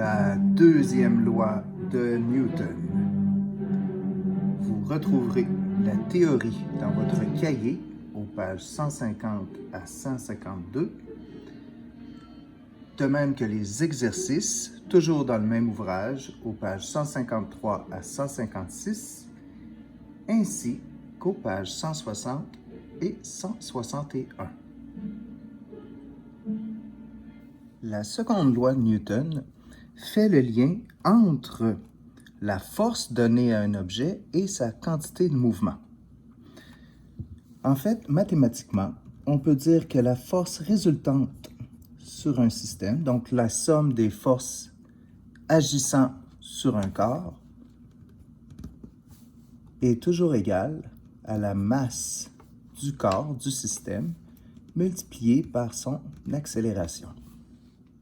La deuxième loi de Newton. Vous retrouverez la théorie dans votre cahier aux pages 150 à 152, de même que les exercices, toujours dans le même ouvrage, aux pages 153 à 156, ainsi qu'aux pages 160 et 161. La seconde loi de Newton fait le lien entre la force donnée à un objet et sa quantité de mouvement. En fait, mathématiquement, on peut dire que la force résultante sur un système, donc la somme des forces agissant sur un corps, est toujours égale à la masse du corps, du système, multipliée par son accélération.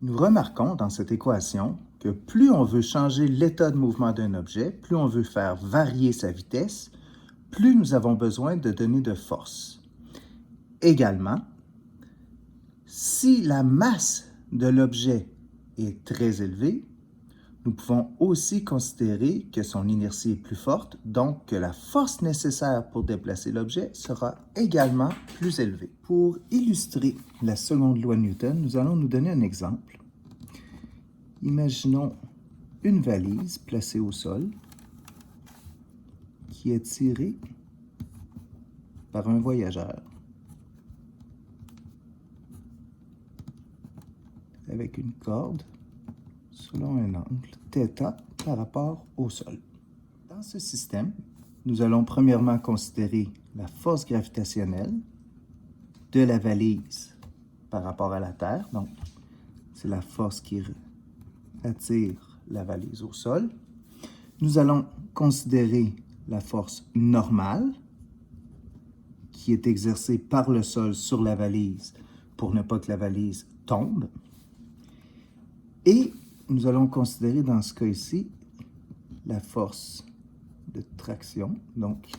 Nous remarquons dans cette équation que plus on veut changer l'état de mouvement d'un objet, plus on veut faire varier sa vitesse, plus nous avons besoin de données de force. Également, si la masse de l'objet est très élevée, nous pouvons aussi considérer que son inertie est plus forte, donc que la force nécessaire pour déplacer l'objet sera également plus élevée. Pour illustrer la seconde loi de Newton, nous allons nous donner un exemple. Imaginons une valise placée au sol qui est tirée par un voyageur avec une corde selon un angle θ par rapport au sol. Dans ce système, nous allons premièrement considérer la force gravitationnelle de la valise par rapport à la Terre. Donc, c'est la force qui attire la valise au sol. Nous allons considérer la force normale qui est exercée par le sol sur la valise pour ne pas que la valise tombe. Et nous allons considérer dans ce cas ici la force de traction, donc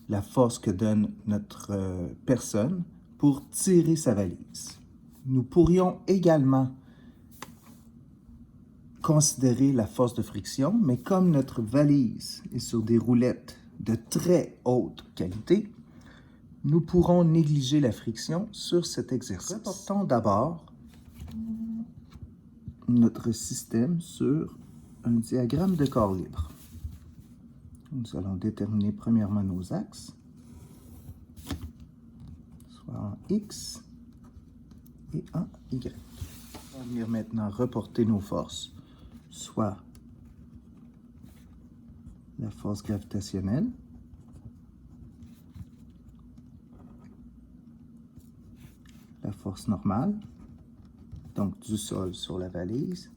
la force que donne notre personne pour tirer sa valise. Nous pourrions également considérer la force de friction, mais comme notre valise est sur des roulettes de très haute qualité, nous pourrons négliger la friction sur cet exercice. Reportons d'abord notre système sur un diagramme de corps libre. Nous allons déterminer premièrement nos axes, soit en X et en Y. On va venir maintenant reporter nos forces, soit la force gravitationnelle, la force normale, donc du sol sur la valise,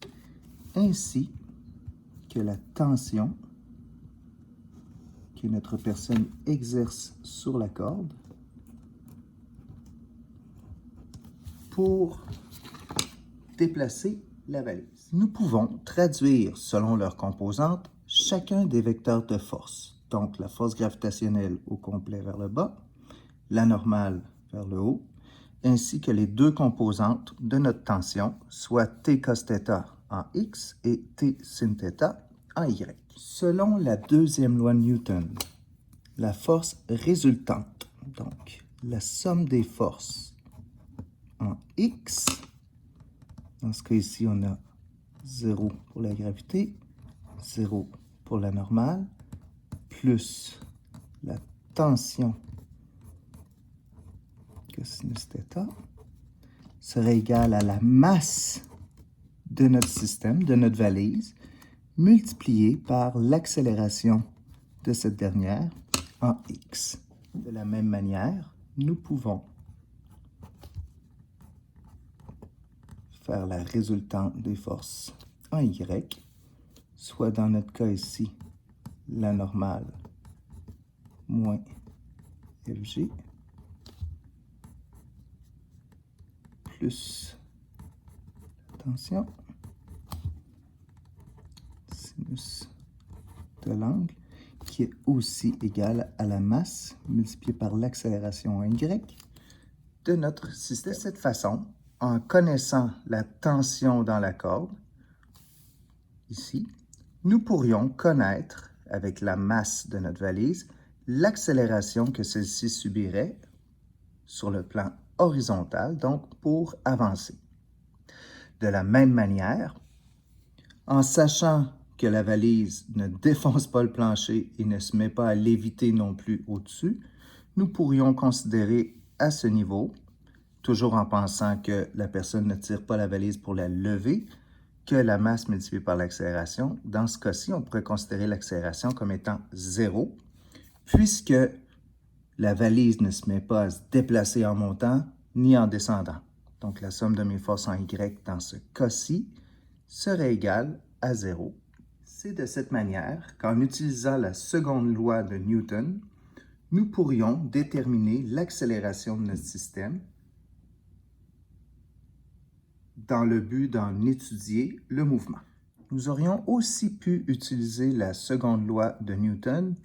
ainsi que la tension que notre personne exerce sur la corde pour déplacer la valise. Nous pouvons traduire, selon leurs composantes, chacun des vecteurs de force. Donc, la force gravitationnelle au complet vers le bas, la normale vers le haut, ainsi que les deux composantes de notre tension, soit T cos θ en X et T sin θ en Y. Selon la deuxième loi de Newton, la force résultante, donc la somme des forces en X, dans ce cas ici, on a 0 pour la gravité, 0 pour la normale, plus la tension cosinus θ, serait égale à la masse de notre système, de notre valise, multipliée par l'accélération de cette dernière en X. De la même manière, nous pouvons faire la résultante des forces en Y, soit dans notre cas ici, la normale moins Fg, plus la tension, sinus de l'angle, qui est aussi égal à la masse multipliée par l'accélération en Y de notre système. De cette façon, en connaissant la tension dans la corde, ici, nous pourrions connaître, avec la masse de notre valise, l'accélération que celle-ci subirait sur le plan horizontal, donc pour avancer. De la même manière, en sachant que la valise ne défonce pas le plancher et ne se met pas à léviter non plus au-dessus, nous pourrions considérer à ce niveau, toujours en pensant que la personne ne tire pas la valise pour la lever, que la masse multipliée par l'accélération. Dans ce cas-ci, on pourrait considérer l'accélération comme étant 0, puisque la valise ne se met pas à se déplacer en montant ni en descendant. Donc, la somme de mes forces en Y dans ce cas-ci serait égale à 0. C'est de cette manière qu'en utilisant la seconde loi de Newton, nous pourrions déterminer l'accélération de notre système dans le but d'en étudier le mouvement. Nous aurions aussi pu utiliser la seconde loi de Newton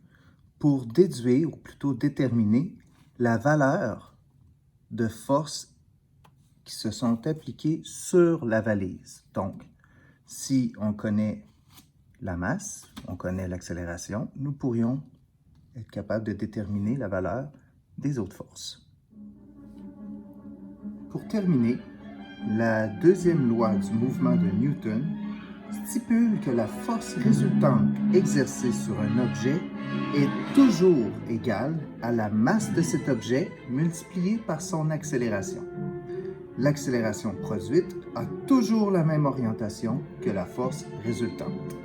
pour déduire, ou plutôt déterminer, la valeur de forces qui se sont appliquées sur la valise. Donc, si on connaît la masse, on connaît l'accélération, nous pourrions être capables de déterminer la valeur des autres forces. Pour terminer, la deuxième loi du mouvement de Newton stipule que la force résultante exercée sur un objet est toujours égale à la masse de cet objet multipliée par son accélération. L'accélération produite a toujours la même orientation que la force résultante.